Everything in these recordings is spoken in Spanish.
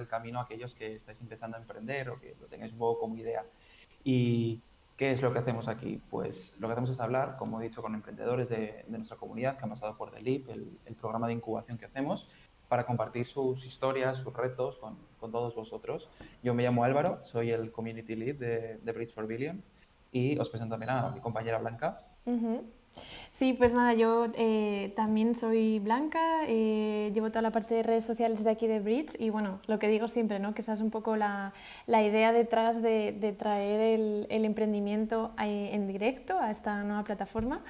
el camino a aquellos que estáis empezando a emprender o que lo tengáis un poco como idea. ¿Y qué es lo que hacemos aquí? Pues lo que hacemos es hablar, como he dicho, con emprendedores de nuestra comunidad que han pasado por The Leap, el programa de incubación que hacemos, para compartir sus historias, sus retos con todos vosotros. Yo me llamo Álvaro, soy el Community Lead de Bridge for Billions y os presento también a mi compañera Blanca. Ujú. Sí, pues nada, yo también soy Blanca, llevo toda la parte de redes sociales de aquí de Bridge y bueno, lo que digo siempre, ¿no? Que esa es un poco la idea detrás de traer el emprendimiento en directo a esta nueva plataforma.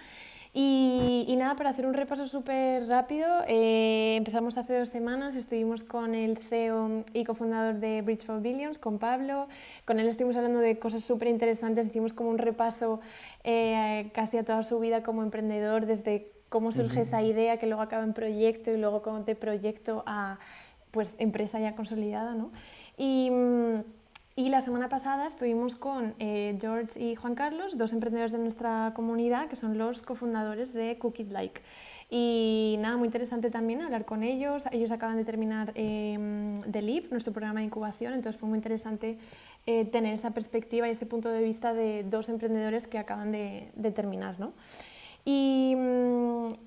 Y nada, para hacer un repaso súper rápido, empezamos hace 2 semanas, estuvimos con el CEO y cofundador de Bridge for Billions, con Pablo, con él estuvimos hablando de cosas súper interesantes, hicimos como un repaso casi a toda su vida como emprendedor, desde cómo surge esa idea que luego acaba en proyecto y luego de proyecto a pues empresa ya consolidada, ¿no? Y, y la semana pasada estuvimos con George y Juan Carlos, dos emprendedores de nuestra comunidad, que son los cofundadores de Cook It Like. Y nada, muy interesante también hablar con ellos. Ellos acaban de terminar The Leap, nuestro programa de incubación, entonces fue muy interesante tener esa perspectiva y ese punto de vista de dos emprendedores que acaban de terminar, ¿no? Y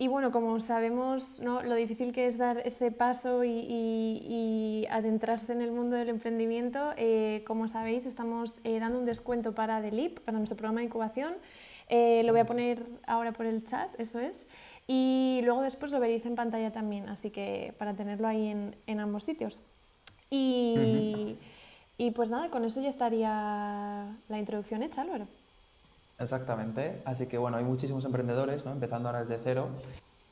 bueno, como sabemos, ¿no? Lo difícil que es dar ese paso y adentrarse en el mundo del emprendimiento, como sabéis, estamos dando un descuento para The Leap, para nuestro programa de incubación. Lo voy a poner ahora por el chat, eso es. Y luego después lo veréis en pantalla también, así que para tenerlo ahí en ambos sitios. Ujú. Y, y pues nada, con eso ya estaría la introducción hecha, Álvaro. Exactamente. Así que bueno, hay muchísimos emprendedores, ¿no? Empezando ahora desde cero,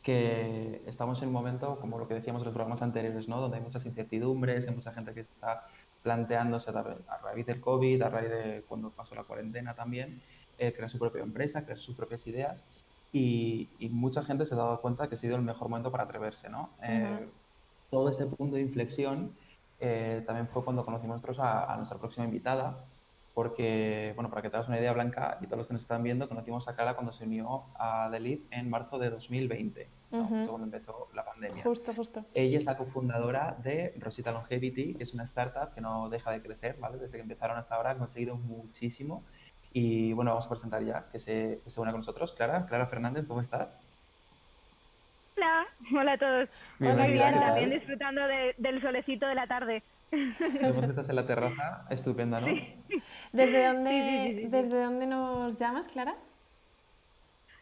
que estamos en un momento, como lo que decíamos en los programas anteriores, ¿no? Donde hay muchas incertidumbres, hay mucha gente que está planteándose a raíz del COVID, a raíz de cuando pasó la cuarentena también, crear su propia empresa, crear sus propias ideas. Y mucha gente se ha dado cuenta que ha sido el mejor momento para atreverse, ¿no? Ujú. Todo este punto de inflexión también fue cuando conocimos nosotros a nuestra próxima invitada, porque, bueno, para que te hagas una idea, Blanca, y todos los que nos están viendo, conocimos a Clara cuando se unió a The Leap en marzo de 2020, ¿no? Justo Ujú. cuando empezó la pandemia. Justo, justo. Ella es la cofundadora de Rosita Longevity, que es una startup que no deja de crecer, ¿vale? Desde que empezaron hasta ahora han conseguido muchísimo. Y bueno, vamos a presentar ya que se une con nosotros. Clara Fernández, ¿cómo estás? Hola, hola a todos. Hola, Muy Bienvenida, ¿qué bien, Clara. también tal? disfrutando del solecito de la tarde. Vemos que estás en la terraza, estupenda, Sí, ¿no? ¿Desde sí, sí, sí, dónde, sí, sí. desde dónde nos llamas, Clara?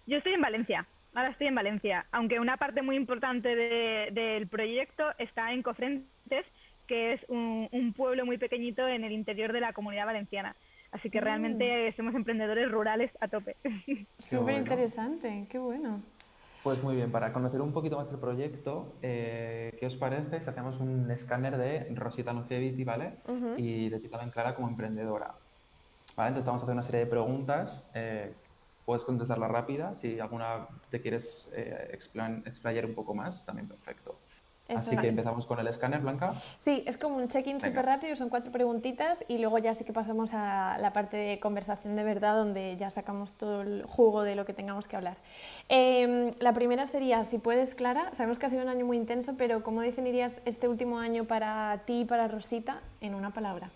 Yo estoy en Valencia, ahora estoy en Valencia, aunque una parte muy importante del proyecto está en Cofrentes, que es un pueblo muy pequeñito en el interior de la Comunidad Valenciana. Así que realmente somos emprendedores rurales a tope. Qué Súper bueno. interesante, qué bueno. Pues muy bien, para conocer un poquito más el proyecto, ¿qué os parece si hacemos un escáner de Rosita Longevity, ¿vale? Y de ti también, Clara, como emprendedora. ¿Vale? Entonces vamos a hacer una serie de preguntas. Puedes contestarla rápida. Si alguna te quieres explayar un poco más, también perfecto. Eso Así que es. empezamos con el escáner, Blanca. Sí, es como un check-in súper Venga. rápido, son 4 preguntitas y luego ya sí que pasamos a la parte de conversación de verdad donde ya sacamos todo el jugo de lo que tengamos que hablar. La primera sería, si puedes, Clara, sabemos que ha sido un año muy intenso, pero ¿cómo definirías este último año para ti y para Rosita en una palabra?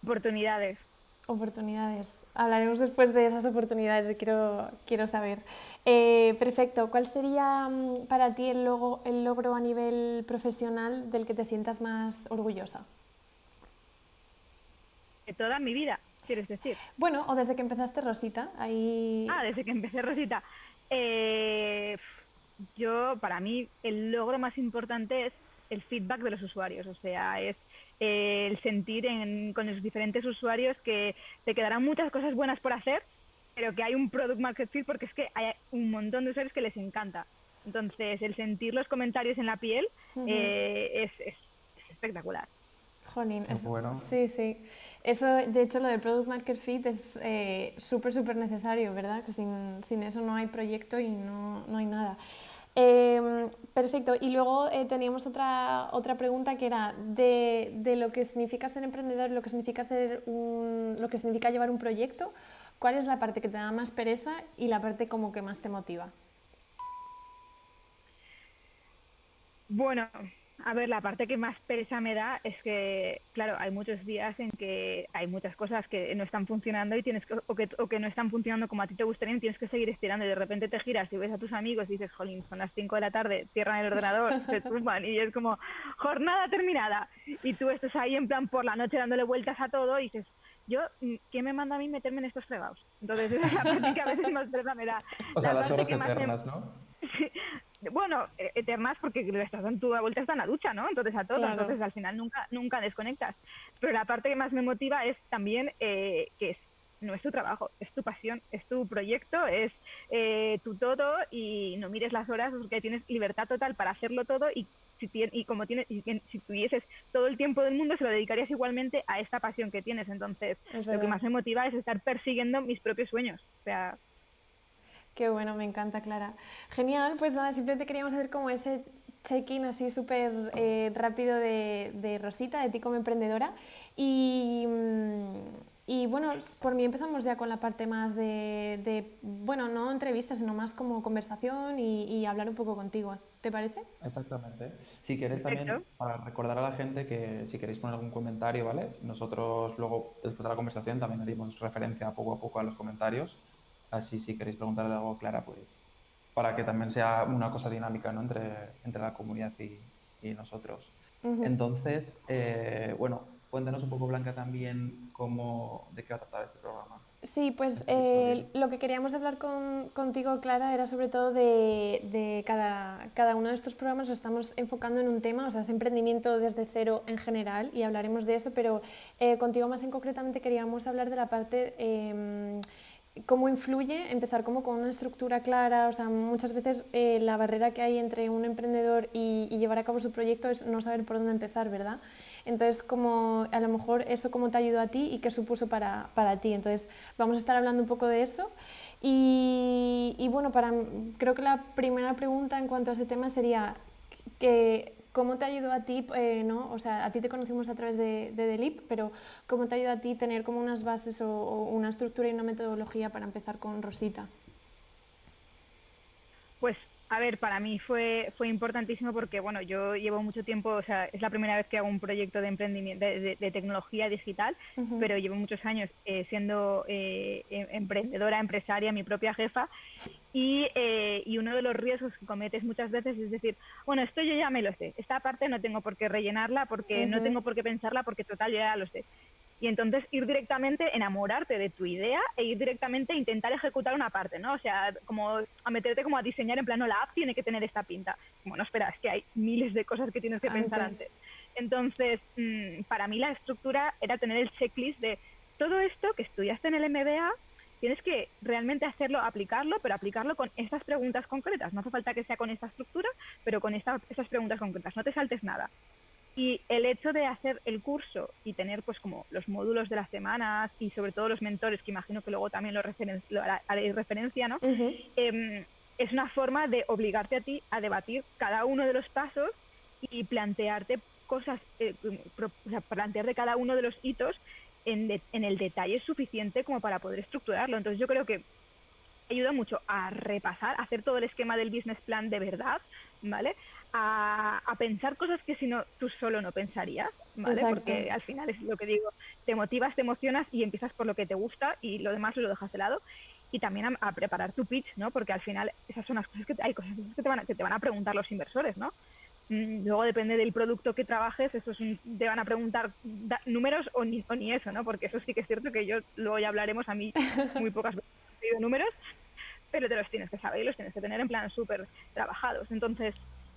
Oportunidades. Oportunidades. Hablaremos después de esas oportunidades, quiero saber. Perfecto. ¿Cuál sería para ti el logro a nivel profesional del que te sientas más orgullosa? De toda mi vida, ¿quieres decir? Bueno, o desde que empezaste, Rosita, ahí... Desde que empecé Rosita. Para mí, el logro más importante es el feedback de los usuarios. O sea, es el sentir con los diferentes usuarios que te quedarán muchas cosas buenas por hacer, pero que hay un product market fit porque es que hay un montón de usuarios que les encanta. Entonces, el sentir los comentarios en la piel es espectacular. Jolín, Qué bueno. sí, sí. Eso, de hecho, lo del Product Market Fit es súper, súper necesario, ¿verdad? Que sin eso no hay proyecto y no hay nada. Perfecto. Y luego teníamos otra pregunta que era de lo que significa ser emprendedor, lo que significa lo que significa llevar un proyecto. ¿Cuál es la parte que te da más pereza y la parte como que más te motiva? Bueno. A ver, la parte que más pereza me da es que, claro, hay muchos días en que hay muchas cosas que no están funcionando y o que no están funcionando como a ti te gustaría y tienes que seguir estirando y de repente te giras y ves a tus amigos y dices, jolín, son las 5 de la tarde, cierran el ordenador, se tumban y es como, jornada terminada. Y tú estás ahí en plan por la noche dándole vueltas a todo y dices, yo, ¿qué me manda a mí meterme en estos fregados? Entonces esa es la parte que a veces más pereza me da. O sea, La las parte horas que más me, eternas, ¿no? sí, bueno, eternas porque le estás dando tu vuelta hasta en la ducha, ¿no? Entonces a todo, Claro, entonces al final nunca desconectas. Pero la parte que más me motiva es también que no es tu trabajo, es tu pasión, es tu proyecto, es tu todo y no mires las horas porque tienes libertad total para hacerlo todo y si tuvieses todo el tiempo del mundo se lo dedicarías igualmente a esta pasión que tienes. Entonces es lo que verdad. más me motiva es estar persiguiendo mis propios sueños. O sea, Qué bueno, me encanta, Clara. Genial, pues nada, simplemente queríamos hacer como ese check-in así súper rápido de Rosita, de ti como emprendedora. Y, y bueno, por mí empezamos ya con la parte más bueno, no entrevistas, sino más como conversación y hablar un poco contigo. ¿Te parece? Exactamente. Si queréis perfecto. también, para recordar a la gente que si queréis poner algún comentario, ¿vale? Nosotros luego, después de la conversación, también haremos referencia poco a poco a los comentarios. Así, si queréis preguntarle algo a Clara, pues para que también sea una cosa dinámica, ¿no? Entre la comunidad y nosotros. Ujú. Entonces, bueno, cuéntanos un poco, Blanca, también de qué va a tratar este programa, Sí, pues este episodio. lo que queríamos hablar contigo, Clara, era sobre todo de cada uno de estos programas lo estamos enfocando en un tema, o sea, es emprendimiento desde cero en general y hablaremos de eso, pero contigo más en concretamente queríamos hablar de la parte cómo influye empezar como con una estructura clara, o sea, muchas veces la barrera que hay entre un emprendedor y llevar a cabo su proyecto es no saber por dónde empezar, ¿verdad? Entonces, como a lo mejor eso cómo te ayudó a ti y qué supuso para ti. Entonces, vamos a estar hablando un poco de eso. Y bueno, creo que la primera pregunta en cuanto a ese tema sería que ¿cómo te ayudó a ti, no? O sea, a ti te conocimos a través de The Leap, pero ¿cómo te ayudó a ti tener como unas bases o una estructura y una metodología para empezar con Rosita? Pues, a ver, para mí fue importantísimo porque, bueno, yo llevo mucho tiempo, o sea, es la primera vez que hago un proyecto de emprendimiento, de tecnología digital, Uh-huh. pero llevo muchos años siendo emprendedora, empresaria, mi propia jefa, y uno de los riesgos que cometes muchas veces es decir, bueno, esto yo ya me lo sé, esta parte no tengo por qué rellenarla, porque no Uh-huh. tengo por qué pensarla, porque total, yo ya lo sé. Y entonces ir directamente, enamorarte de tu idea e ir directamente a intentar ejecutar una parte, ¿no? O sea, como a meterte como a diseñar en plano, la app tiene que tener esta pinta. Como, no, espera, es que hay miles de cosas que tienes que pensar Antes. antes. Entonces, para mí la estructura era tener el checklist de todo esto que estudiaste en el MBA, tienes que realmente hacerlo, aplicarlo, pero aplicarlo con estas preguntas concretas. No hace falta que sea con esta estructura, pero con estas preguntas concretas. No te saltes nada. Y el hecho de hacer el curso y tener pues como los módulos de las semanas y sobre todo los mentores, que imagino que luego también haréis referencia, ¿no? Uh-huh. Es una forma de obligarte a ti a debatir cada uno de los pasos y plantearte cosas, o sea, plantearte cada uno de los hitos en el detalle suficiente como para poder estructurarlo. Entonces yo creo que ayuda mucho a repasar, a hacer todo el esquema del business plan de verdad, ¿vale? A pensar cosas que si no tú solo no pensarías, ¿vale? Exacto. Porque al final es lo que digo, te motivas, te emocionas y empiezas por lo que te gusta y lo demás lo dejas de lado. Y también a preparar tu pitch, ¿no? Porque al final esas son las cosas hay cosas que te van a preguntar los inversores, ¿no? Luego depende del producto que trabajes, te van a preguntar números o ni eso, ¿no? Porque eso sí que es cierto que yo luego ya hablaremos, a mí muy pocas veces he pedido números, pero te los tienes que saber y los tienes que tener en plan súper trabajados. Entonces,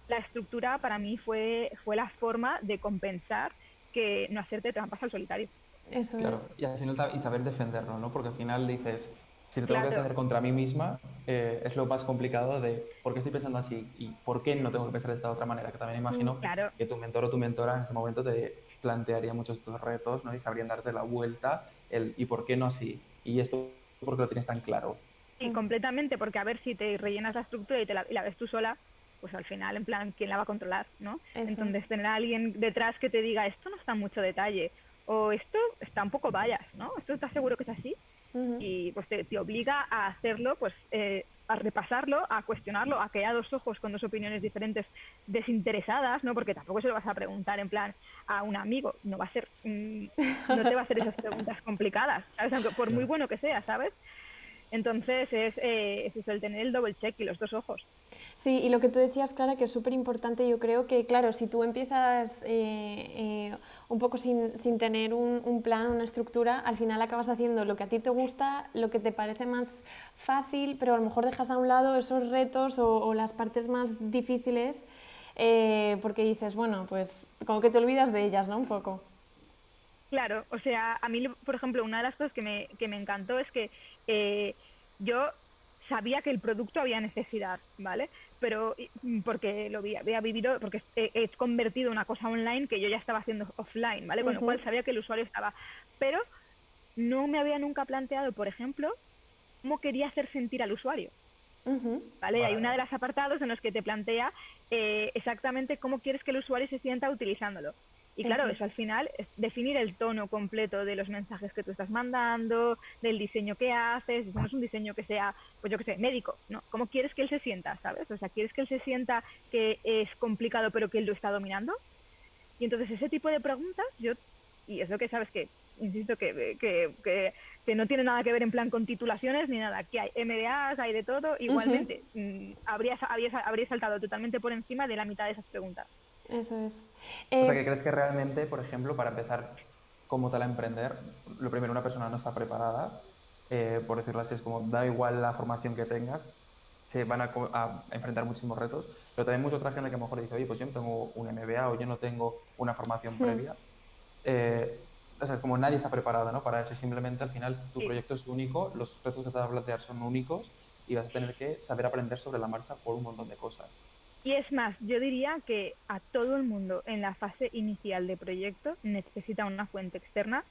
la estructura para mí fue la forma de compensar que no hacerte trampas al solitario. Eso Claro, es. y al final y saber defenderlo, ¿no? Porque al final dices, si lo tengo que Claro, defender contra mí misma, es lo más complicado de por qué estoy pensando así y por qué no tengo que pensar de esta otra manera, que también imagino claro. que tu mentor o tu mentora en ese momento te plantearía muchos de estos retos, ¿no? Y sabrían darte la vuelta, ¿y por qué no así? Y esto, ¿por qué lo tienes tan claro? Y completamente, porque a ver si te rellenas la estructura y la ves tú sola, pues al final, en plan, ¿quién la va a controlar, no? Eso. Entonces, tener a alguien detrás que te diga, esto no está en mucho detalle, o esto está un poco vallas, ¿no? ¿Esto estás seguro que es así? Y pues te obliga a hacerlo, pues a repasarlo, a cuestionarlo, a que haya dos ojos con dos opiniones diferentes desinteresadas, ¿no? Porque tampoco se lo vas a preguntar en plan a un amigo, no va a ser, no te va a hacer esas preguntas complicadas, ¿sabes? Aunque por muy bueno que sea, ¿sabes? Entonces es eso, el tener el double check y los dos ojos. Sí, y lo que tú decías, Clara, que es súper importante, yo creo que, claro, si tú empiezas un poco sin tener un plan, una estructura, al final acabas haciendo lo que a ti te gusta, lo que te parece más fácil, pero a lo mejor dejas a un lado esos retos o las partes más difíciles porque dices, bueno, pues como que te olvidas de ellas, ¿no? Un poco. Claro, o sea, a mí, por ejemplo, una de las cosas que me encantó es que yo sabía que el producto había necesidad, ¿vale? Pero porque había vivido, porque he convertido una cosa online que yo ya estaba haciendo offline, ¿vale? Con lo cual sabía que el usuario estaba. Pero no me había nunca planteado, por ejemplo, cómo quería hacer sentir al usuario. ¿Vale? Hay una de las apartados en los que te plantea exactamente cómo quieres que el usuario se sienta utilizándolo. Y claro, eso al final es definir el tono completo de los mensajes que tú estás mandando, del diseño que haces. Eso no es un diseño que sea, pues yo qué sé, médico, ¿no? ¿Cómo quieres que él se sienta, sabes? O sea, ¿quieres que él se sienta que es complicado pero que él lo está dominando? Y entonces ese tipo de preguntas, y es lo que sabes que, insisto, que no tiene nada que ver en plan con titulaciones ni nada, que hay MBAs, hay de todo, igualmente habría saltado totalmente por encima de la mitad de esas preguntas. Eso es. O sea, que crees que realmente, por ejemplo, para empezar como tal a emprender, lo primero, una persona no está preparada, por decirlo así, es como da igual la formación que tengas, se van a enfrentar muchísimos retos, pero también mucha otra gente que a lo mejor dice, oye, pues yo no tengo un MBA o yo no tengo una formación previa. O sea, como nadie está preparado, ¿no? Para eso, simplemente al final tu Sí. proyecto es único, los retos que te vas a plantear son únicos y vas a tener que saber aprender sobre la marcha por un montón de cosas. Y es más, yo diría que a todo el mundo en la fase inicial de proyecto necesita una fuente externa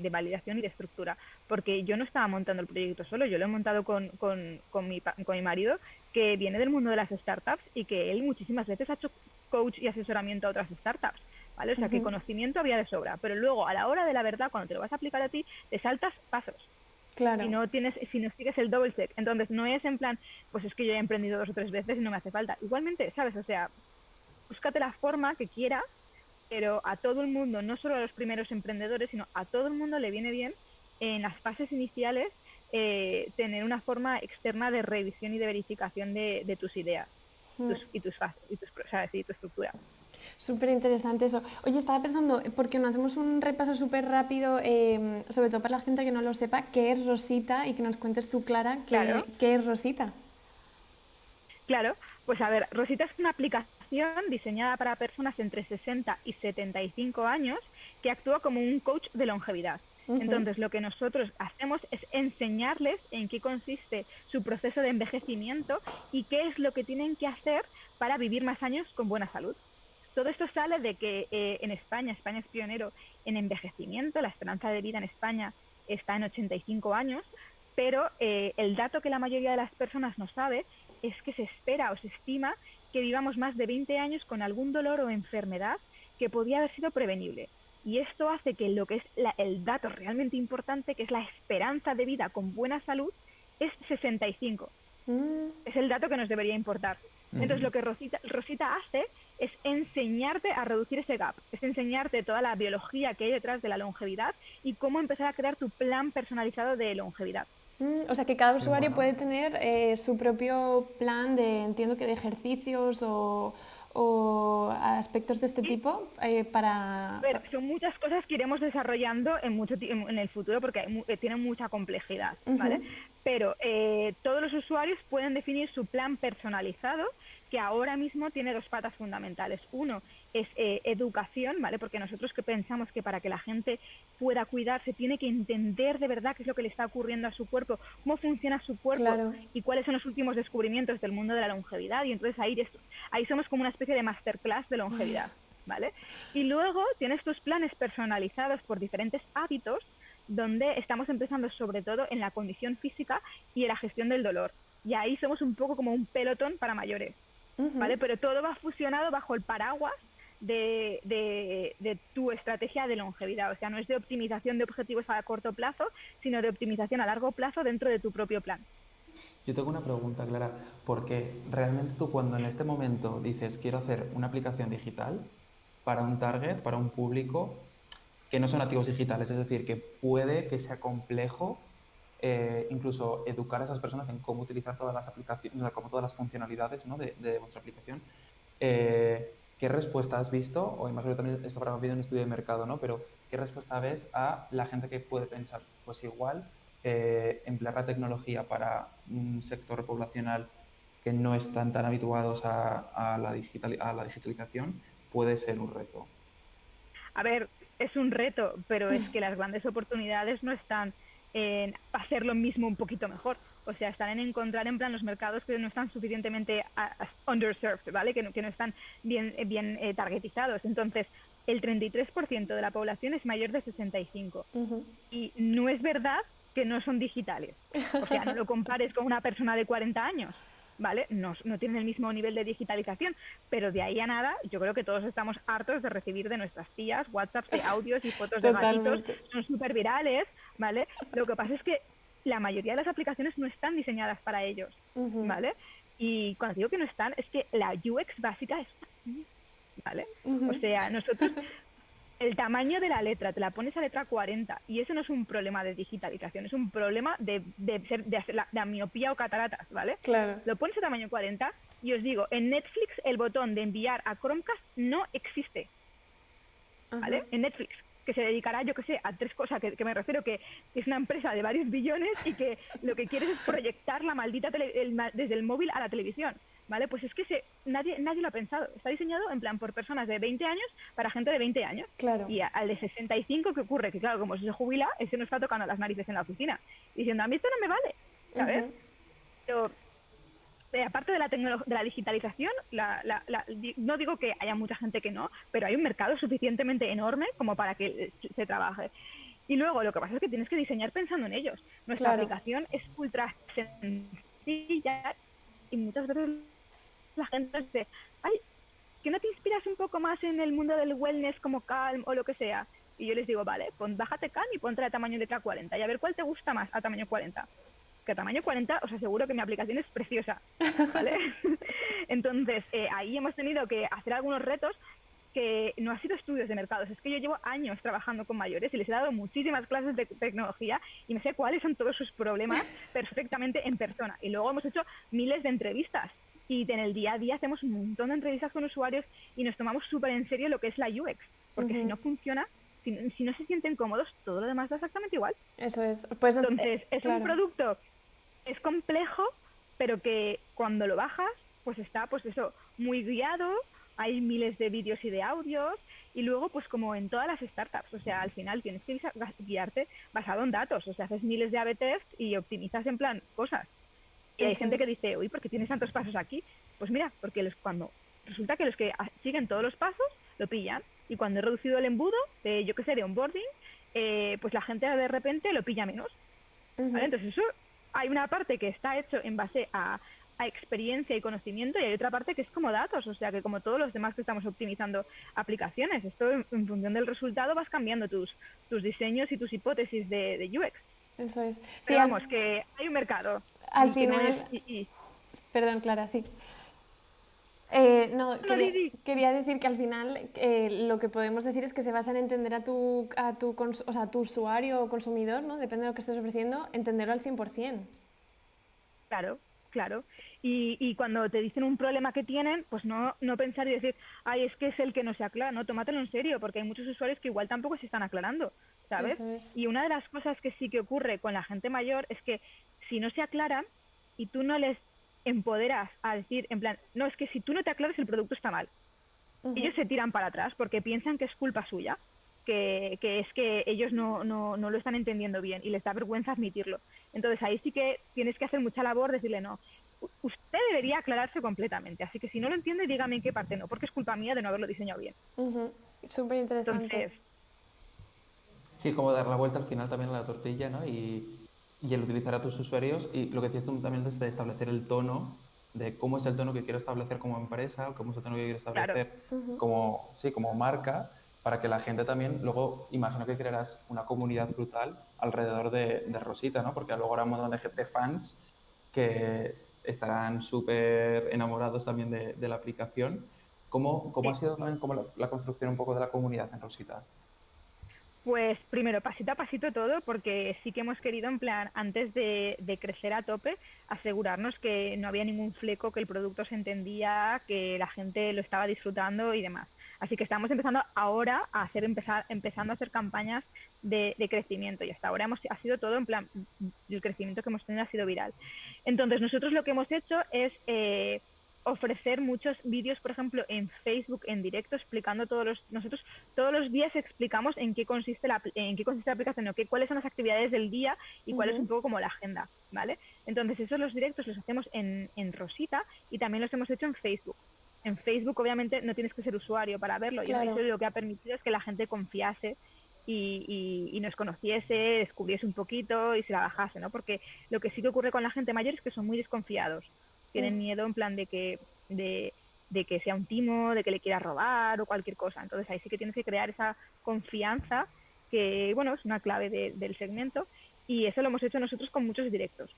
validación y de estructura, porque yo no estaba montando el proyecto solo, yo lo he montado con mi marido, que viene del mundo de las startups y que él muchísimas veces ha hecho coach y asesoramiento a otras startups, ¿vale? O sea, que conocimiento había de sobra, pero luego a la hora de la verdad, cuando te lo vas a aplicar a ti, te saltas pasos. Claro. Si no sigues el double check. Entonces no es en plan, pues es que yo he emprendido 2 o 3 veces y no me hace falta. Igualmente, ¿sabes? O sea, búscate la forma que quieras, pero a todo el mundo, no solo a los primeros emprendedores, sino a todo el mundo le viene bien en las fases iniciales tener una forma externa de revisión y de verificación de tus ideas y tu estructura. Súper interesante eso. Oye, estaba pensando, porque nos hacemos un repaso súper rápido, sobre todo para la gente que no lo sepa, ¿qué es Rosita? Y que nos cuentes tú, Clara, Claro. ¿qué es Rosita? Claro, pues a ver, Rosita es una aplicación diseñada para personas entre 60 y 75 años que actúa como un coach de longevidad. Entonces, lo que nosotros hacemos es enseñarles en qué consiste su proceso de envejecimiento y qué es lo que tienen que hacer para vivir más años con buena salud. Todo esto sale de que en España es pionero en envejecimiento, la esperanza de vida en España está en 85 años, pero el dato que la mayoría de las personas no sabe es que se espera o se estima que vivamos más de 20 años con algún dolor o enfermedad que podía haber sido prevenible. Y esto hace que lo que es el dato realmente importante, que es la esperanza de vida con buena salud, es 65. Es el dato que nos debería importar. Entonces lo que Rosita hace es enseñarte a reducir ese gap, es enseñarte toda la biología que hay detrás de la longevidad y cómo empezar a crear tu plan personalizado de longevidad. O sea, que cada usuario puede tener su propio plan entiendo que de ejercicios o aspectos de este tipo para... A ver, son muchas cosas que iremos desarrollando en el futuro porque tienen mucha complejidad, ¿vale? Pero todos los usuarios pueden definir su plan personalizado, que ahora mismo tiene 2 patas fundamentales. Uno es educación, ¿vale? Porque nosotros que pensamos que para que la gente pueda cuidarse tiene que entender de verdad qué es lo que le está ocurriendo a su cuerpo, cómo funciona su cuerpo y cuáles son los últimos descubrimientos del mundo de la longevidad. Y entonces ahí somos como una especie de masterclass de longevidad, ¿vale? Y luego tienes tus planes personalizados por diferentes hábitos, donde estamos empezando sobre todo en la condición física y en la gestión del dolor. Y ahí somos un poco como un pelotón para mayores, ¿vale? Pero todo va fusionado bajo el paraguas de tu estrategia de longevidad. O sea, no es de optimización de objetivos a corto plazo, sino de optimización a largo plazo dentro de tu propio plan. Yo tengo una pregunta, Clara, porque realmente tú cuando en este momento dices quiero hacer una aplicación digital para un target, para un público que no son nativos digitales, es decir, que puede que sea complejo incluso educar a esas personas en cómo utilizar todas las aplicaciones, o sea, como todas las funcionalidades, ¿no?, de vuestra aplicación. ¿Qué respuesta has visto? O imagino también esto para un estudio de mercado, ¿no? Pero ¿qué respuesta ves a la gente que puede pensar, pues igual emplear la tecnología para un sector poblacional que no están tan habituados a la digitalización puede ser un reto? A ver, es un reto, pero es que las grandes oportunidades no están en hacer lo mismo un poquito mejor. O sea, están en encontrar en plan los mercados que no están suficientemente underserved, ¿vale? Que no están bien targetizados. Entonces, el 33% de la población es mayor de 65. Y no es verdad que no son digitales. O sea, no lo compares con una persona de 40 años, ¿vale? No tienen el mismo nivel de digitalización, pero de ahí a nada, yo creo que todos estamos hartos de recibir de nuestras tías WhatsApp de audios y fotos de gatitos, Totalmente. son súper virales, ¿vale? Lo que pasa es que la mayoría de las aplicaciones no están diseñadas para ellos, ¿vale? Y cuando digo que no están, es que la UX básica es, ¿vale? O sea, nosotros el tamaño de la letra, te la pones a letra 40 y eso no es un problema de digitalización, es un problema de hacer la miopía o cataratas, ¿vale? Claro. Lo pones a tamaño 40 y os digo, en Netflix el botón de enviar a Chromecast no existe, ¿vale? En Netflix, que se dedicará, yo que sé, a tres cosas, que me refiero que es una empresa de varios billones y que lo que quieres es proyectar la maldita desde el móvil a la televisión, ¿vale? Pues es que nadie lo ha pensado. Está diseñado en plan por personas de 20 años para gente de 20 años. Claro. Y al de 65, ¿qué ocurre? Que claro, como se jubila, ese no está tocando las narices en la oficina. Diciendo, a mí esto no me vale, ¿sabes? Pero aparte de la digitalización, no digo que haya mucha gente que no, pero hay un mercado suficientemente enorme como para que se trabaje. Y luego lo que pasa es que tienes que diseñar pensando en ellos. Nuestra aplicación es ultra sencilla y muchas veces la gente dice, ay, ¿que no te inspiras un poco más en el mundo del wellness como Calm o lo que sea? Y yo les digo, vale, bájate Calm y ponte a tamaño letra 40 y a ver cuál te gusta más a tamaño 40. Que a tamaño 40 os aseguro que mi aplicación es preciosa, ¿vale? Entonces, ahí hemos tenido que hacer algunos retos que no ha sido estudios de mercados, es que yo llevo años trabajando con mayores y les he dado muchísimas clases de tecnología y me sé cuáles son todos sus problemas perfectamente en persona. Y luego hemos hecho miles de entrevistas y en el día a día hacemos un montón de entrevistas con usuarios y nos tomamos súper en serio lo que es la UX, porque si no funciona, si no se sienten cómodos, todo lo demás da exactamente igual. Eso es. Pues entonces, es un producto, es complejo, pero que cuando lo bajas, pues está, pues eso, muy guiado, hay miles de vídeos y de audios, y luego, pues como en todas las startups, o sea, al final tienes que guiarte basado en datos, o sea, haces miles de A/B test y optimizas en plan cosas. Y hay gente que dice, uy, ¿por qué tienes tantos pasos aquí? Pues mira, porque cuando resulta que los que siguen todos los pasos lo pillan, y cuando he reducido el embudo, yo qué sé, de onboarding, pues la gente de repente lo pilla menos. ¿Vale? Entonces eso, hay una parte que está hecho en base a experiencia y conocimiento y hay otra parte que es como datos, o sea que como todos los demás que estamos optimizando aplicaciones, esto en función del resultado vas cambiando tus diseños y tus hipótesis de UX. Eso es. Pero vamos, que hay un mercado. Al final... Perdón, Clara, sí. Quería decir que al final lo que podemos decir es que se basa en entender a tu usuario o consumidor, ¿no? Depende de lo que estés ofreciendo, entenderlo al 100%. Claro. Y cuando te dicen un problema que tienen, pues no pensar y decir, ay, es que es el que no se aclara, no, tómatelo en serio, porque hay muchos usuarios que igual tampoco se están aclarando, ¿sabes? Eso es. Y una de las cosas que sí que ocurre con la gente mayor es que si no se aclaran y tú no les empoderas a decir, en plan, no, es que si tú no te aclaras el producto está mal. Ellos se tiran para atrás porque piensan que es culpa suya, que es que ellos no lo están entendiendo bien y les da vergüenza admitirlo. Entonces ahí sí que tienes que hacer mucha labor, decirle no, usted debería aclararse completamente, así que si no lo entiende dígame en qué parte no, porque es culpa mía de no haberlo diseñado bien. Súper interesante. Entonces, sí, como dar la vuelta al final también a la tortilla, ¿no? Y el utilizar a tus usuarios y lo que decías tú también de establecer el tono de cómo es el tono que quiero establecer como empresa, o cómo es el tono que quiero Claro. establecer como, sí, como marca, para que la gente también, luego imagino que crearás una comunidad brutal alrededor de Rosita, ¿no? Porque luego habrá un montón de fans que estarán súper enamorados también de la aplicación. ¿Cómo ha Sí. sido también como la construcción un poco de la comunidad en Rosita? Pues primero, pasito a pasito todo, porque sí que hemos querido, en plan, antes de crecer a tope, asegurarnos que no había ningún fleco, que el producto se entendía, que la gente lo estaba disfrutando y demás. Así que estamos empezando ahora a empezando a hacer campañas de crecimiento y hasta ahora ha sido todo en plan, el crecimiento que hemos tenido ha sido viral. Entonces nosotros lo que hemos hecho es ofrecer muchos vídeos, por ejemplo, en Facebook en directo explicando nosotros todos los días explicamos en qué consiste la aplicación, o cuáles son las actividades del día y cuál es un poco como la agenda, ¿vale? Entonces esos los directos los hacemos en Rosita y también los hemos hecho en Facebook. En Facebook obviamente no tienes que ser usuario para verlo y eso Claro. lo que ha permitido es que la gente confiase y nos conociese, descubriese un poquito y se la bajase, ¿no? Porque lo que sí que ocurre con la gente mayor es que son muy desconfiados, tienen miedo en plan de que sea un timo, de que le quiera robar o cualquier cosa. Entonces ahí sí que tienes que crear esa confianza que, bueno, es una clave del segmento y eso lo hemos hecho nosotros con muchos directos.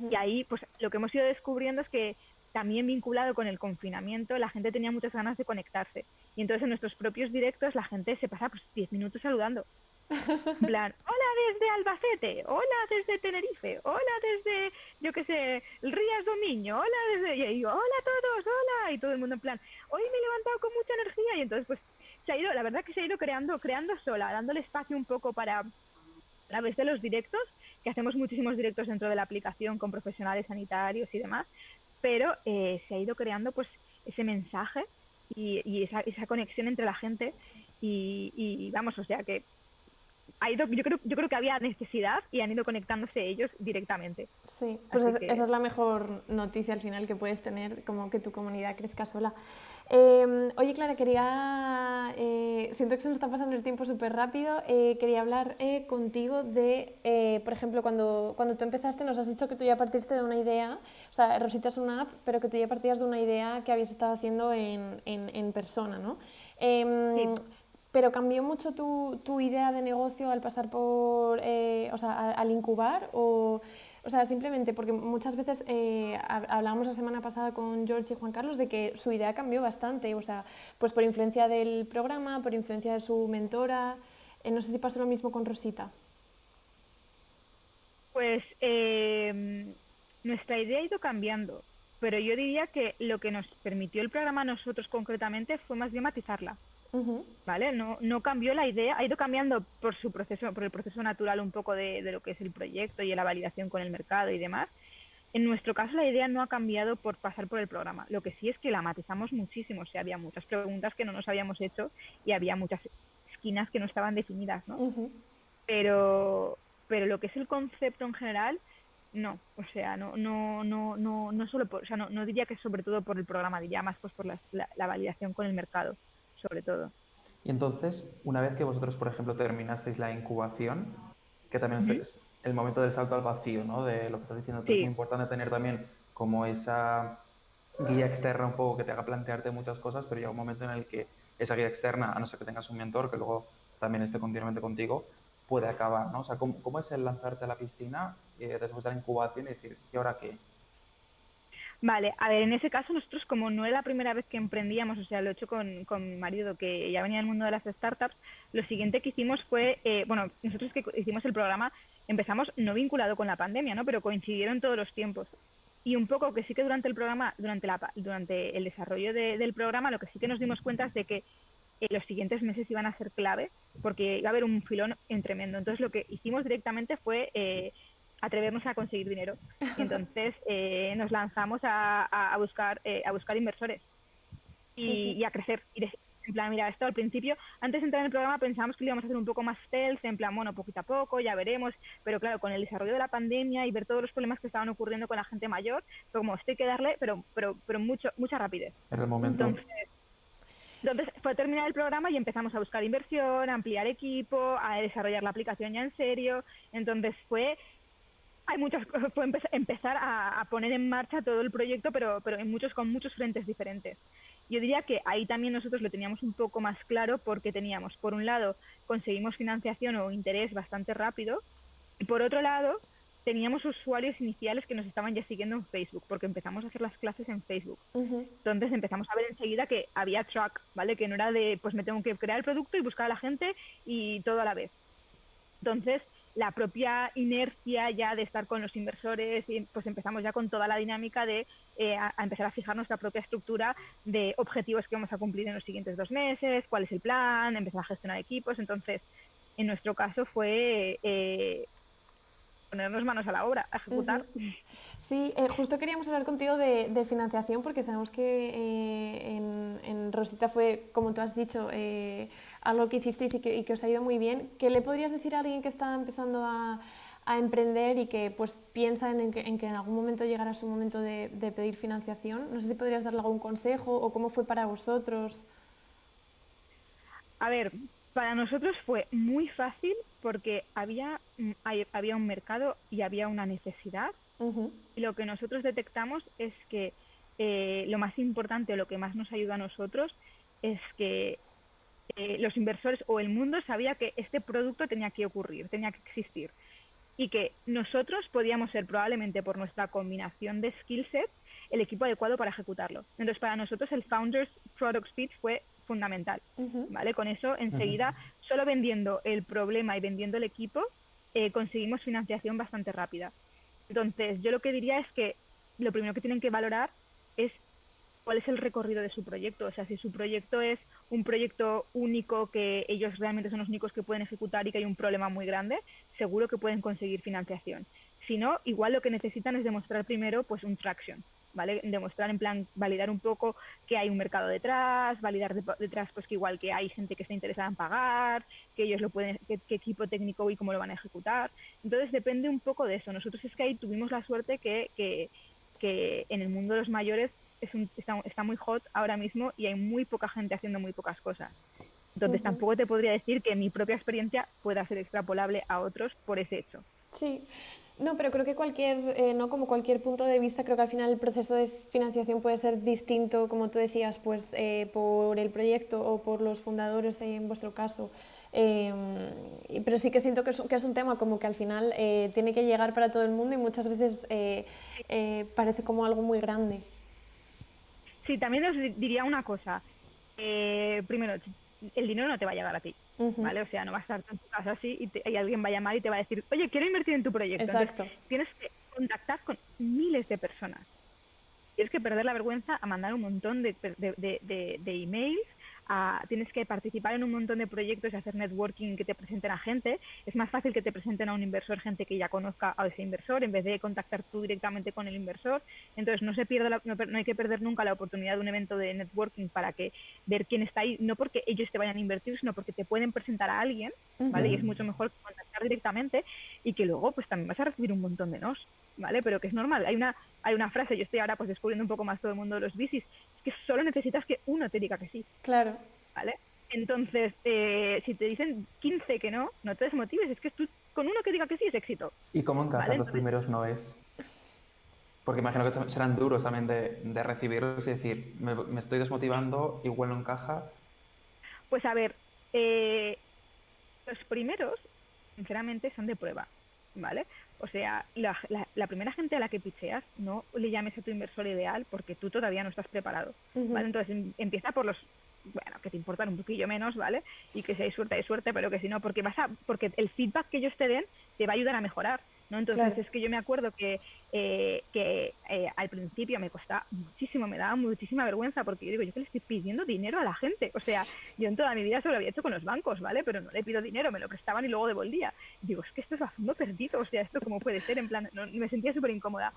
Y ahí, pues lo que hemos ido descubriendo es que también vinculado con el confinamiento, la gente tenía muchas ganas de conectarse. Y entonces en nuestros propios directos la gente se pasa pues 10 minutos saludando. En plan, hola desde Albacete, hola desde Tenerife, hola desde, yo qué sé, Rías do Miño, hola desde... Y ahí, hola a todos, hola. Y todo el mundo en plan, hoy me he levantado con mucha energía. Y entonces pues la verdad que se ha ido creando sola, dándole espacio un poco para a través de los directos, que hacemos muchísimos directos dentro de la aplicación con profesionales sanitarios y demás, pero se ha ido creando pues ese mensaje y esa conexión entre la gente y vamos, o sea que yo creo que había necesidad y han ido conectándose ellos directamente. Sí, pues Así que esa es la mejor noticia al final que puedes tener, como que tu comunidad crezca sola. Oye, Clara, siento que se nos está pasando el tiempo súper rápido, quería hablar contigo de, por ejemplo, cuando tú empezaste nos has dicho que tú ya partiste de una idea, o sea, Rosita es una app, pero que tú ya partías de una idea que habías estado haciendo en persona, ¿no? sí. ¿Pero cambió mucho tu idea de negocio al pasar por, o sea, al incubar? O sea, simplemente porque muchas veces hablábamos la semana pasada con George y Juan Carlos de que su idea cambió bastante, o sea, pues por influencia del programa, por influencia de su mentora. No sé si pasó lo mismo con Rosita. Pues nuestra idea ha ido cambiando, pero yo diría que lo que nos permitió el programa a nosotros concretamente fue más bien matizarla. ¿Vale? No cambió la idea, ha ido cambiando por su proceso, por el proceso natural un poco de lo que es el proyecto y la validación con el mercado y demás. En nuestro caso la idea no ha cambiado por pasar por el programa. Lo que sí es que la matizamos muchísimo, o sea, había muchas preguntas que no nos habíamos hecho y había muchas esquinas que no estaban definidas, ¿no? Pero, pero lo que es el concepto en general, no, o sea, no solo por, o sea, no diría que sobre todo por el programa, diría más pues por la validación con el mercado, sobre todo. Y entonces, una vez que vosotros, por ejemplo, terminasteis la incubación, que también Ujú. es el momento del salto al vacío, ¿no? De lo que estás diciendo tú, es muy Sí, importante tener también como esa guía externa un poco que te haga plantearte muchas cosas, pero llega un momento en el que esa guía externa, a no ser que tengas un mentor que luego también esté continuamente contigo, puede acabar, ¿no? O sea, ¿cómo es el lanzarte a la piscina después de la incubación y decir, ¿y ahora qué? vale, a ver, en ese caso nosotros como no era la primera vez que emprendíamos, o sea, lo he hecho con mi marido que ya venía del mundo de las startups, lo siguiente que hicimos fue, bueno, nosotros que hicimos el programa empezamos no vinculado con la pandemia, ¿no? Pero coincidieron todos los tiempos. Y un poco que sí que durante el programa, durante el desarrollo del programa, lo que sí que nos dimos cuenta es de que los siguientes meses iban a ser clave porque iba a haber un filón en tremendo. Entonces lo que hicimos directamente fue atrevernos a conseguir dinero. Y entonces nos lanzamos a buscar inversores y a crecer. En plan, mira, esto al principio, antes de entrar en el programa pensábamos que lo íbamos a hacer un poco más stealth, en plan, bueno, poquito a poco, ya veremos, pero claro, con el desarrollo de la pandemia y ver todos los problemas que estaban ocurriendo con la gente mayor, fue como, esto hay que darle, pero mucha rapidez. En el momento. Entonces, fue terminar el programa y empezamos a buscar inversión, a ampliar equipo, a desarrollar la aplicación ya en serio. Entonces fue hay muchas cosas, puede empezar a poner en marcha todo el proyecto, pero con muchos frentes diferentes. Yo diría que ahí también nosotros lo teníamos un poco más claro porque teníamos, por un lado, conseguimos financiación o interés bastante rápido y por otro lado, teníamos usuarios iniciales que nos estaban ya siguiendo en Facebook porque empezamos a hacer las clases en Facebook. Entonces empezamos a ver enseguida que había track, ¿vale? Que no era de, pues me tengo que crear el producto y buscar a la gente y todo a la vez. Entonces, la propia inercia ya de estar con los inversores, y pues empezamos ya con toda la dinámica de a empezar a fijar nuestra propia estructura de objetivos que vamos a cumplir en los siguientes 2 meses, cuál es el plan, empezar a gestionar equipos. Entonces, en nuestro caso fue ponernos manos a la obra, a ejecutar. Sí, justo queríamos hablar contigo de financiación porque sabemos que en Rosita fue, como tú has dicho, algo que hicisteis y que os ha ido muy bien. ¿Qué le podrías decir a alguien que está empezando a emprender y que pues piensa en que en algún momento llegará su momento de pedir financiación? No sé si podrías darle algún consejo o cómo fue para vosotros. A ver, para nosotros fue muy fácil porque había un mercado y había una necesidad. Y lo que nosotros detectamos es que lo más importante o lo que más nos ayuda a nosotros es que los inversores o el mundo sabía que este producto tenía que ocurrir, tenía que existir. Y que nosotros podíamos ser probablemente por nuestra combinación de skill sets el equipo adecuado para ejecutarlo. Entonces, para nosotros el Founders Product Speech fue fundamental, ¿vale? Con eso, enseguida, solo vendiendo el problema y vendiendo el equipo, conseguimos financiación bastante rápida. Entonces, yo lo que diría es que lo primero que tienen que valorar es cuál es el recorrido de su proyecto. O sea, si su proyecto es un proyecto único que ellos realmente son los únicos que pueden ejecutar y que hay un problema muy grande, seguro que pueden conseguir financiación. Si no, igual lo que necesitan es demostrar primero pues un traction, ¿vale? Demostrar en plan, validar un poco que hay un mercado detrás, validar detrás pues que igual que hay gente que está interesada en pagar, que ellos lo pueden, qué equipo técnico y cómo lo van a ejecutar. Entonces depende un poco de eso. Nosotros es que ahí tuvimos la suerte que en el mundo de los mayores está muy hot ahora mismo y hay muy poca gente haciendo muy pocas cosas. Entonces tampoco te podría decir que mi propia experiencia pueda ser extrapolable a otros por ese hecho. Sí, no, pero creo que no como cualquier punto de vista, creo que al final el proceso de financiación puede ser distinto, como tú decías, pues por el proyecto o por los fundadores en vuestro caso. Pero sí que siento que es un tema como que al final tiene que llegar para todo el mundo y muchas veces parece como algo muy grande. Sí, también os diría una cosa. Primero, el dinero no te va a llegar a ti, ¿vale? O sea, no vas a estar en tu casa así y alguien va a llamar y te va a decir, oye, quiero invertir en tu proyecto. Exacto. Entonces, tienes que contactar con miles de personas. Tienes que perder la vergüenza a mandar un montón de emails, tienes que participar en un montón de proyectos y hacer networking, que te presenten a gente. Es más fácil que te presenten a un inversor gente que ya conozca a ese inversor en vez de contactar tú directamente con el inversor. Entonces no hay que perder nunca la oportunidad de un evento de networking para que ver quién está ahí, no porque ellos te vayan a invertir, sino porque te pueden presentar a alguien, ¿vale? Y es mucho mejor contactar directamente y que luego pues también vas a recibir un montón de nos, ¿vale? Pero que es normal. Hay una frase, yo estoy ahora pues descubriendo un poco más todo el mundo de los VCs, es que solo necesitas que uno te diga que sí. Claro. ¿Vale? Entonces, si te dicen 15 que no, no te desmotives, es que tú con uno que diga que sí es éxito. ¿Y cómo encajan ¿vale? los primeros noes? Porque imagino que serán duros también de recibirlos y decir, me estoy desmotivando, igual no encaja. Pues a ver, los primeros, sinceramente, son de prueba, ¿vale? O sea, la primera gente a la que picheas, no le llames a tu inversor ideal porque tú todavía no estás preparado, ¿vale? Entonces empieza por los, bueno, que te importan un poquillo menos, ¿vale? Y que si hay suerte, pero que si no, porque porque el feedback que ellos te den te va a ayudar a mejorar, ¿no? Entonces claro. Es que yo me acuerdo que al principio me costaba muchísimo, me daba muchísima vergüenza porque yo digo, yo que le estoy pidiendo dinero a la gente, o sea, yo en toda mi vida eso lo había hecho con los bancos, ¿vale? Pero no le pido dinero, me lo prestaban y luego devolvía. Digo, es que esto es a fondo perdido, o sea, esto cómo puede ser, en plan, no, me sentía súper incómoda.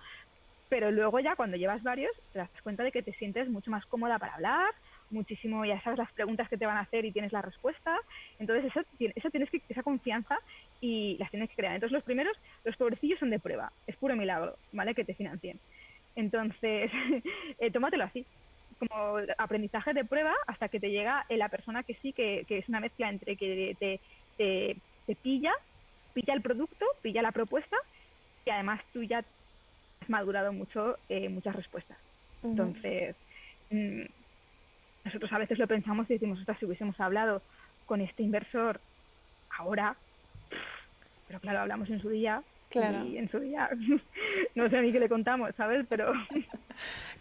Pero luego ya cuando llevas varios te das cuenta de que te sientes mucho más cómoda para hablar, muchísimo, ya sabes las preguntas que te van a hacer y tienes la respuesta. Entonces esa confianza y las tienes que crear. Entonces los primeros, los pobrecillos son de prueba, es puro milagro, ¿vale? Que te financien. Entonces tómatelo así, como aprendizaje de prueba hasta que te llega la persona que sí, que es una mezcla entre que te pilla el producto, pilla la propuesta y además tú ya has madurado mucho muchas respuestas. Entonces, nosotros a veces lo pensamos y decimos, ostras, si hubiésemos hablado con este inversor ahora, pero claro, hablamos en su día Claro. y en su día no sé ni qué le contamos, ¿sabes? Pero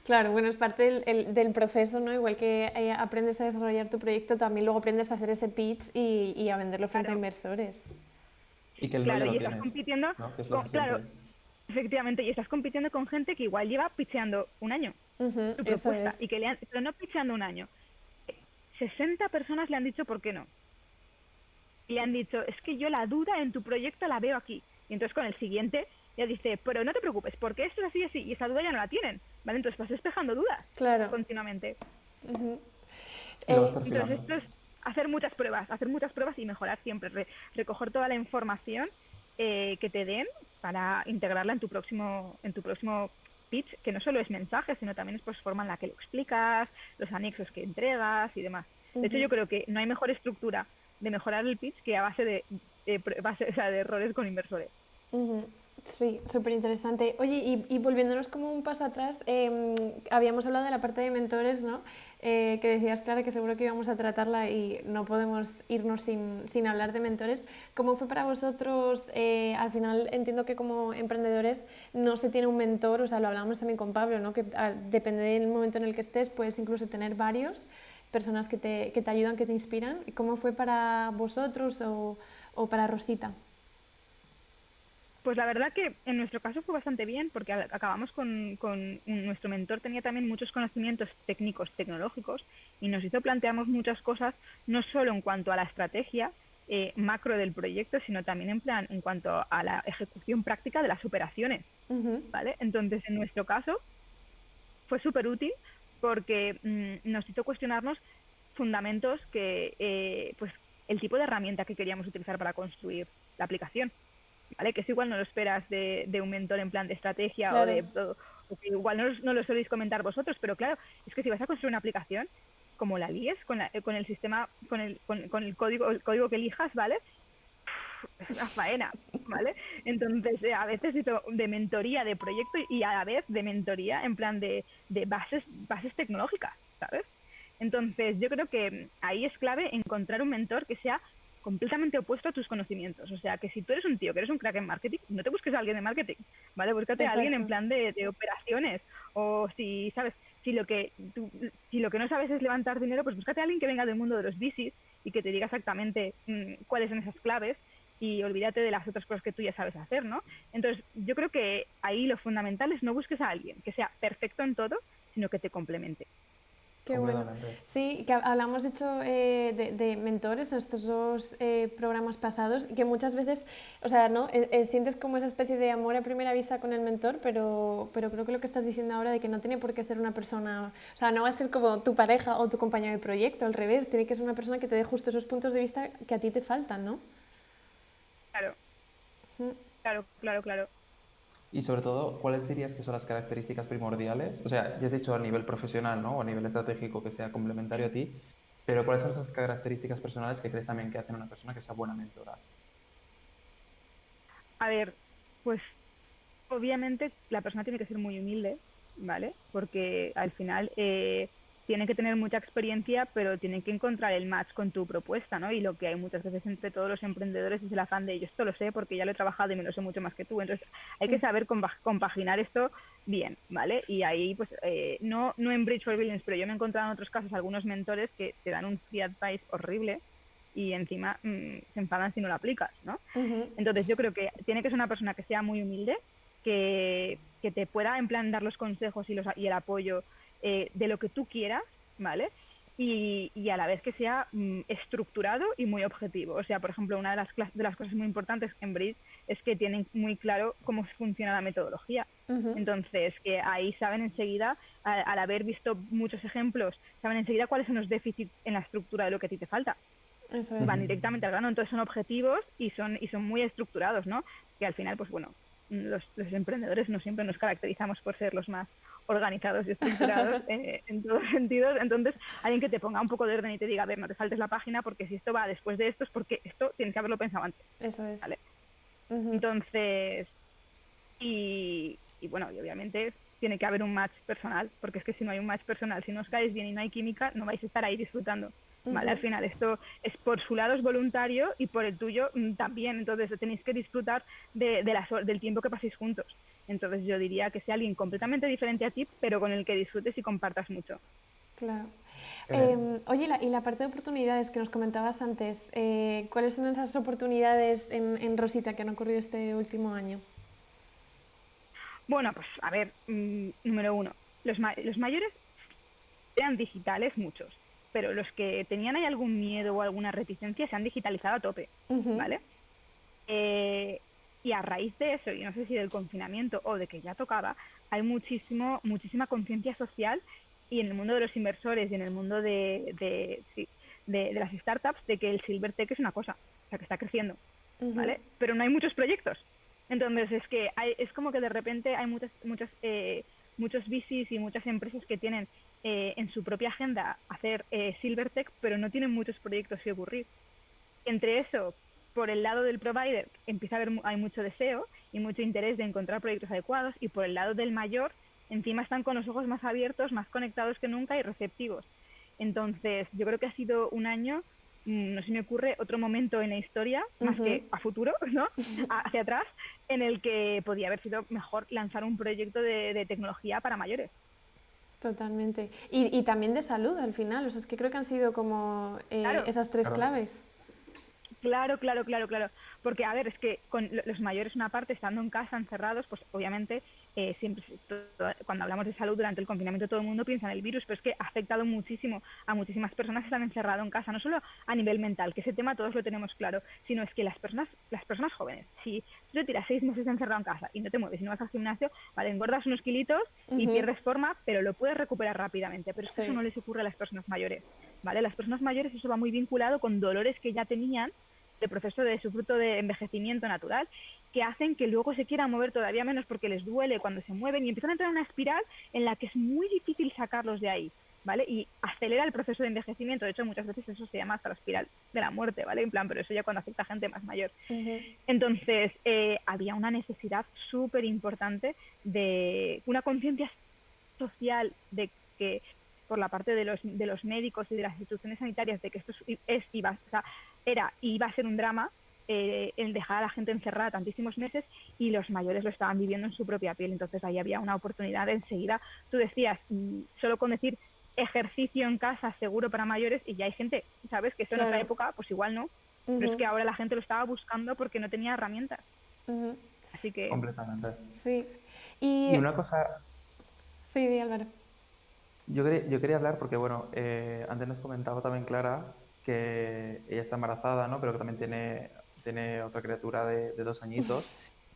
Claro, bueno, es parte del proceso, ¿no? Igual que aprendes a desarrollar tu proyecto, también luego aprendes a hacer ese pitch y a venderlo frente a claro, inversores. Y que el no ya claro, lo y estás tienes, compitiendo ¿no? Que es lo con, de claro, siempre. efectivamente, y estás compitiendo con gente que igual lleva pitcheando un año Ujú, tu eso propuesta es. y que pero no pitcheando un año. 60 personas le han dicho por qué no. Y le han dicho, es que yo la duda en tu proyecto la veo aquí. Y entonces con el siguiente ya dice, pero no te preocupes, porque esto es así y así, y esa duda ya no la tienen, ¿vale? Entonces vas despejando dudas Claro. continuamente. Ujú. Y lo vas Entonces perfilando. esto es hacer muchas pruebas y mejorar siempre, recoger toda la información que te den para integrarla en tu próximo pitch, que no solo es mensaje, sino también es pues forma en la que lo explicas, los anexos que entregas y demás. De hecho, yo creo que no hay mejor estructura de mejorar el pitch que a base o sea, de errores con inversores. Ujú. Sí, súper interesante. Oye, y volviéndonos como un paso atrás, habíamos hablado de la parte de mentores, ¿no? Que decías, Clara, que seguro que íbamos a tratarla y no podemos irnos sin hablar de mentores. ¿Cómo fue para vosotros? Al final entiendo que como emprendedores no se tiene un mentor, o sea, lo hablábamos también con Pablo, ¿no? Que depende del momento en el que estés, puedes incluso tener varios, personas que te ayudan, que te inspiran. ¿Cómo fue para vosotros o para Rosita? Pues la verdad que en nuestro caso fue bastante bien porque acabamos nuestro mentor tenía también muchos conocimientos técnicos, tecnológicos y nos hizo plantearnos muchas cosas, no solo en cuanto a la estrategia macro del proyecto, sino también en plan en cuanto a la ejecución práctica de las operaciones, Ujú. ¿vale? Entonces, en nuestro caso fue súper útil porque nos hizo cuestionarnos fundamentos que, pues, el tipo de herramienta que queríamos utilizar para construir la aplicación. ¿Vale? Que eso igual no lo esperas de un mentor en plan de estrategia Claro. o que igual no lo soléis comentar vosotros, pero claro, es que si vas a construir una aplicación, como la líes, con el sistema, con el código que elijas, ¿vale? Es una faena, ¿vale? Entonces, a veces de mentoría de proyecto y a la vez de mentoría en plan de bases tecnológicas, ¿sabes? Entonces, yo creo que ahí es clave encontrar un mentor que sea completamente opuesto a tus conocimientos. O sea, que si tú eres un tío que eres un crack en marketing, no te busques a alguien de marketing, ¿vale? Búscate a alguien en Exacto. plan de operaciones. O si, ¿sabes? Si lo que no sabes es levantar dinero, pues búscate a alguien que venga del mundo de los VCs y que te diga exactamente cuáles son esas claves y olvídate de las otras cosas que tú ya sabes hacer, ¿no? Entonces, yo creo que ahí lo fundamental es no busques a alguien que sea perfecto en todo, sino que te complemente. Qué bueno. Completamente. Sí, que hablamos de hecho de mentores en estos dos programas pasados, que muchas veces, o sea, ¿no? Sientes como esa especie de amor a primera vista con el mentor, pero creo que lo que estás diciendo ahora de que no tiene por qué ser una persona, o sea, no va a ser como tu pareja o tu compañero de proyecto, al revés, tiene que ser una persona que te dé justo esos puntos de vista que a ti te faltan, ¿no? Claro, Mm. claro, claro, claro. Y sobre todo, ¿cuáles dirías que son las características primordiales? O sea, ya has dicho a nivel profesional, ¿no? O a nivel estratégico que sea complementario a ti, pero ¿cuáles son esas características personales que crees también que hacen una persona que sea buena mentora? A ver, pues obviamente la persona tiene que ser muy humilde, ¿vale? Porque al final tiene que tener mucha experiencia, pero tiene que encontrar el match con tu propuesta, ¿no? Y lo que hay muchas veces entre todos los emprendedores es el afán de yo esto lo sé porque ya lo he trabajado y me lo sé mucho más que tú. Entonces hay que saber compaginar esto bien, ¿vale? Y ahí, pues, no en Bridge for Billions, pero yo me he encontrado en otros casos algunos mentores que te dan un free advice horrible y encima se enfadan si no lo aplicas, ¿no? Ujú. Entonces yo creo que tiene que ser una persona que sea muy humilde, que te pueda en plan dar los consejos y el apoyo de lo que tú quieras, ¿vale? Y a la vez que sea estructurado y muy objetivo. O sea, por ejemplo, una de las cosas muy importantes en Bridge es que tienen muy claro cómo funciona la metodología. Ujú. Entonces, que ahí saben enseguida, al haber visto muchos ejemplos, saben enseguida cuáles son los déficits en la estructura de lo que a ti te falta. Eso Van es. directamente al grano, entonces son objetivos y son muy estructurados, ¿no? Que al final, pues bueno, los emprendedores no siempre nos caracterizamos por ser los más organizados y estructurados en todos sentidos, entonces alguien que te ponga un poco de orden y te diga, a ver, no te saltes la página porque si esto va después de esto es porque esto tienes que haberlo pensado antes, Eso es. ¿vale? Ujú. Entonces, y bueno, y obviamente tiene que haber un match personal, porque es que si no hay un match personal, si no os caéis bien y no hay química, no vais a estar ahí disfrutando. ¿Vale? Al final esto es por su lado es voluntario y por el tuyo también, entonces tenéis que disfrutar del tiempo que paséis juntos. Entonces yo diría que sea alguien completamente diferente a ti, pero con el que disfrutes y compartas mucho. Claro. Oye, y la parte de oportunidades que nos comentabas antes, ¿cuáles son esas oportunidades en Rosita que han ocurrido este último año? Bueno, pues a ver, número uno, los mayores eran digitales muchos, pero los que tenían ahí algún miedo o alguna reticencia se han digitalizado a tope, ¿vale? Y a raíz de eso, y no sé si del confinamiento o de que ya tocaba, hay muchísima conciencia social y en el mundo de los inversores y en el mundo de las startups de que el Silver Tech es una cosa, o sea, que está creciendo, ¿vale? Pero no hay muchos proyectos. Entonces es que es como que de repente hay muchos VCs y muchas empresas que tienen en su propia agenda hacer Silver Tech, pero no tienen muchos proyectos que ocurrir. Entre eso, por el lado del provider empieza a haber hay mucho deseo y mucho interés de encontrar proyectos adecuados, y por el lado del mayor encima están con los ojos más abiertos, más conectados que nunca y receptivos. Entonces yo creo que ha sido un año, no se me ocurre otro momento en la historia, más que a futuro, ¿no? Hacia atrás, en el que podía haber sido mejor lanzar un proyecto de tecnología para mayores. Totalmente. Y también de salud al final, o sea, es que creo que han sido como Claro. esas tres claves. Claro. Porque, a ver, es que con los mayores, una parte, estando en casa, encerrados, pues obviamente, siempre, cuando hablamos de salud durante el confinamiento, todo el mundo piensa en el virus, pero es que ha afectado muchísimo a muchísimas personas que están encerradas en casa, no solo a nivel mental, que ese tema todos lo tenemos claro, sino es que las personas jóvenes, si tú te tiras 6 meses encerrado en casa y no te mueves y no vas al gimnasio, vale, engordas unos kilitos y pierdes forma, pero lo puedes recuperar rápidamente, pero es que eso no les ocurre a las personas mayores, ¿vale? Las personas mayores eso va muy vinculado con dolores que ya tenían de proceso de su fruto de envejecimiento natural, que hacen que luego se quieran mover todavía menos porque les duele cuando se mueven y empiezan a entrar en una espiral en la que es muy difícil sacarlos de ahí, ¿vale? Y acelera el proceso de envejecimiento. De hecho, muchas veces eso se llama hasta la espiral de la muerte, ¿vale? En plan, pero eso ya cuando afecta a gente más mayor. Entonces, había una necesidad súper importante de una conciencia social de que por la parte de los médicos y de las instituciones sanitarias de que esto iba a ser un drama, el dejar a la gente encerrada tantísimos meses, y los mayores lo estaban viviendo en su propia piel. Entonces ahí había una oportunidad de enseguida. Tú decías, solo con decir ejercicio en casa seguro para mayores, y ya hay gente, ¿sabes? Que eso en otra época pues igual no, pero es que ahora la gente lo estaba buscando porque no tenía herramientas. Así que... Completamente. Sí. Y una cosa... Sí, di, Álvaro. Yo quería hablar porque, bueno, antes nos comentaba también Clara que ella está embarazada, ¿no? Pero que también tiene otra criatura de 2 añitos.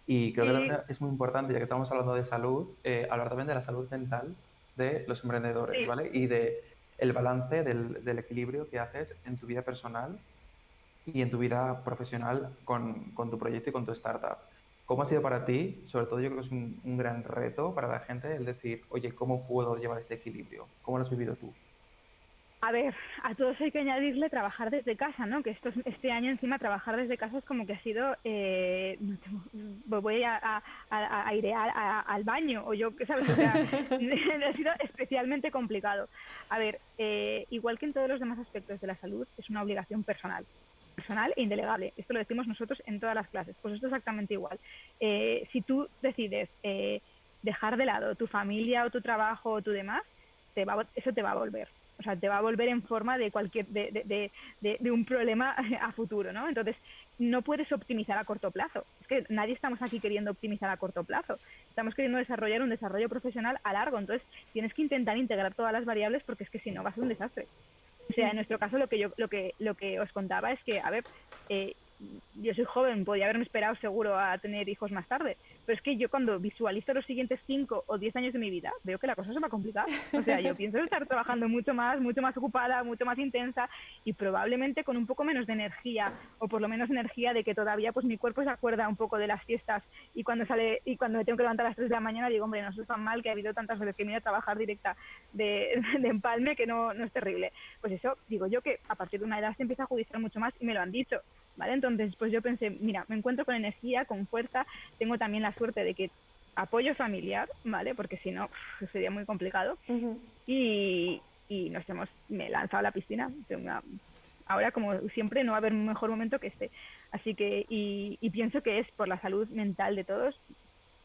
Y creo que también es muy importante, ya que estamos hablando de salud, hablar también de la salud mental de los emprendedores, ¿vale? Y de el balance del equilibrio que haces en tu vida personal y en tu vida profesional con tu proyecto y con tu startup. ¿Cómo ha sido para ti? Sobre todo yo creo que es un gran reto para la gente el decir, oye, ¿cómo puedo llevar este equilibrio? ¿Cómo lo has vivido tú? A ver, a todos hay que añadirle trabajar desde casa, ¿no? Que este año encima trabajar desde casa es como que ha sido, voy a airear al baño, o yo, ¿sabes? O sea, ha sido especialmente complicado. A ver, igual que en todos los demás aspectos de la salud, es una obligación personal e indelegable. Esto lo decimos nosotros en todas las clases. Pues esto es exactamente igual. Si tú decides dejar de lado tu familia o tu trabajo o tu demás, eso te va a volver. O sea, te va a volver en forma de de un problema a futuro, ¿no? Entonces, no puedes optimizar a corto plazo. Es que nadie estamos aquí queriendo optimizar a corto plazo. Estamos queriendo desarrollar un desarrollo profesional a largo. Entonces, tienes que intentar integrar todas las variables porque es que si no va a ser un desastre. O sea, en nuestro caso lo que os contaba es que, a ver, yo soy joven, podía haberme esperado seguro a tener hijos más tarde, pero es que yo cuando visualizo los siguientes 5 o 10 años de mi vida, veo que la cosa se va a complicar. O sea, yo pienso estar trabajando mucho más ocupada, mucho más intensa, y probablemente con un poco menos de energía, o por lo menos energía de que todavía pues mi cuerpo se acuerda un poco de las fiestas, y cuando me tengo que levantar a las 3 de la mañana digo, hombre, no es tan mal, que ha habido tantas veces que me he ido a trabajar directa de empalme, que no es terrible. Pues eso, digo yo que a partir de una edad se empieza a agudizar mucho más, y me lo han dicho, ¿vale? Entonces, pues yo pensé, mira, me encuentro con energía, con fuerza, tengo también la suerte de que apoyo familiar, ¿vale? Porque si no, sería muy complicado. Ujú. Y, me he lanzado a la piscina. Ahora, como siempre, no va a haber un mejor momento que este. Así que, y pienso que es por la salud mental de todos,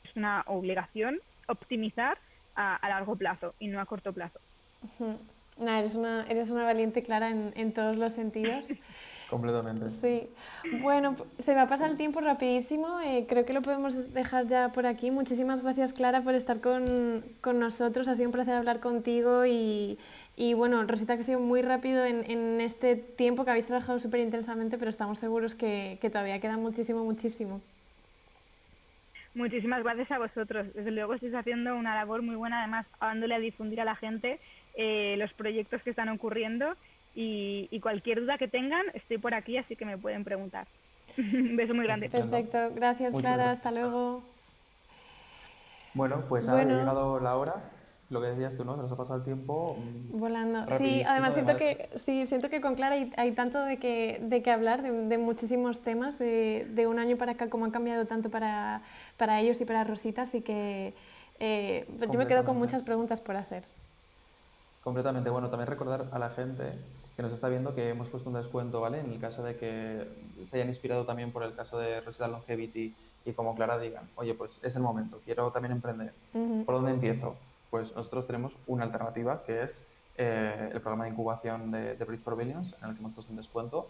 es una obligación optimizar a largo plazo y no a corto plazo. Ujú. Nada, eres una valiente, Clara, en todos los sentidos. Completamente. Sí, bueno, se me ha pasado el tiempo rapidísimo, creo que lo podemos dejar ya por aquí. Muchísimas gracias, Clara, por estar con nosotros, ha sido un placer hablar contigo y bueno, Rosita ha crecido muy rápido en este tiempo que habéis trabajado súper intensamente, pero estamos seguros que todavía queda muchísimo, muchísimo. Muchísimas gracias a vosotros. Desde luego estáis haciendo una labor muy buena, además, dándole a difundir a la gente los proyectos que están ocurriendo y cualquier duda que tengan, estoy por aquí, así que me pueden preguntar. Un beso muy grande. Estupendo. Perfecto, gracias, Muchas Clara, hasta gracias. luego. Bueno, pues nada, ya ha Bueno, llegado la hora. Lo que decías tú, ¿no? Se nos ha pasado el tiempo volando. Sí, rapidísimo. además Además, siento que con Clara hay tanto de que hablar, de muchísimos temas, de un año para acá, cómo ha cambiado tanto para ellos y para Rosita, así que yo me quedo con completamente. muchas preguntas por hacer. Completamente. Bueno, también recordar a la gente que nos está viendo que hemos puesto un descuento, ¿vale? En el caso de que se hayan inspirado también por el caso de Rosetta Longevity y como Clara digan, oye, pues es el momento, quiero también emprender. Ujú. ¿Por dónde empiezo? Pues nosotros tenemos una alternativa que es el programa de incubación de Bridge for Billions, en el que hemos puesto un descuento.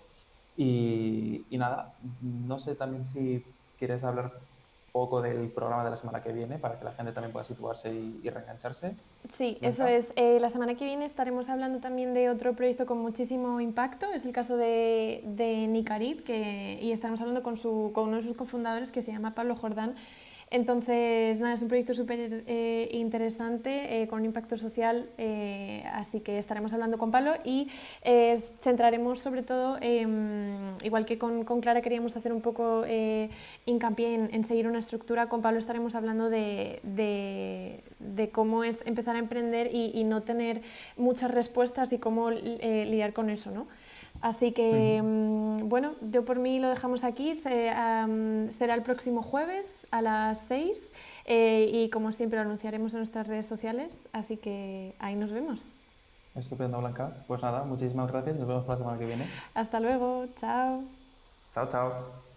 Y nada, no sé también si quieres hablar un poco del programa de la semana que viene para que la gente también pueda situarse y reengancharse, Sí, eso Blanca. es. La semana que viene estaremos hablando también de otro proyecto con muchísimo impacto, es el caso de Nicarit, y estaremos hablando con uno de sus cofundadores que se llama Pablo Jordán. Entonces, nada, es un proyecto súper interesante, con un impacto social, así que estaremos hablando con Pablo y centraremos sobre todo, igual que con Clara queríamos hacer un poco hincapié en seguir una estructura, con Pablo estaremos hablando de cómo es empezar a emprender y no tener muchas respuestas y cómo lidiar con eso, ¿no? Así que, bueno, yo por mí lo dejamos aquí, será el próximo jueves a las 6 y como siempre lo anunciaremos en nuestras redes sociales, así que ahí nos vemos. Estupendo, Blanca. Pues nada, muchísimas gracias. Nos vemos la semana que viene. Hasta luego, chao. Chao, chao.